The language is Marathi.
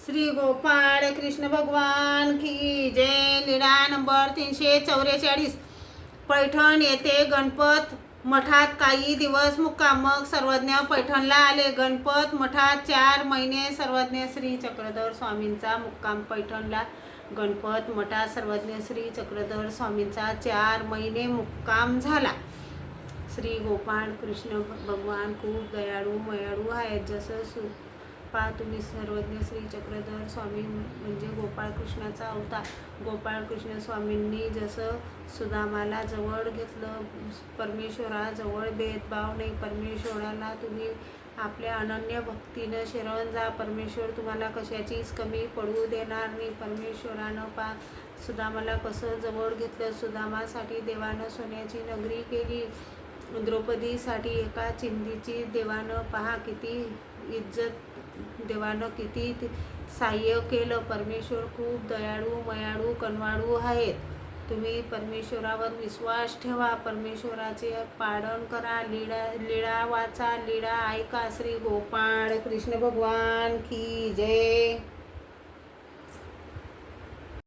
श्री गोपाळ कृष्ण भगवान की जय। लीळा नंबर 344। पैठण येथे गणपत मठात काही दिवस मुक्काम, मग सर्वज्ञ पैठणला आले। गणपत मठात 4 महिने सर्वज्ञ श्री चक्रधर स्वामींचा मुक्काम। पैठणला गणपत मठात सर्वज्ञ श्री चक्रधर स्वामींचा 4 महिने मुक्काम झाला। श्री गोपाळ कृष्ण भगवान खूप दयाळू मयाळू आहेत। जसं पहा तुम्ही, सर्वज्ञ श्री चक्रधर स्वामी म्हणजे गोपाळ कृष्णाचा अवतार। गोपाळ कृष्ण स्वामींनी जसं सुदामाला जवळ घेतलं, परमेश्वराजवळ भेदभाव नाही। परमेश्वराला तुम्ही आपल्या अनन्य भक्तीनं शरण जा, परमेश्वर तुम्हाला कशाचीच कमी पडू देणार नाही। परमेश्वरानं सुदामाला कसं जवळ घेतलं, सुदामासाठी देवानं सोन्याची नगरी केली, द्रौपदीसाठी एका चिंधीची देवानं पहा किती इज्जत, देवानं किती सहाय्य केलं। परमेश्वर खूप दयाळू मयाळू कनवाळू आहेत। तुम्ही परमेश्वरावर विश्वास ठेवा, परमेश्वराचे पालन करा, लीळा वाचा, लीळा ऐका। श्री गोपाळ कृष्ण भगवान की जय।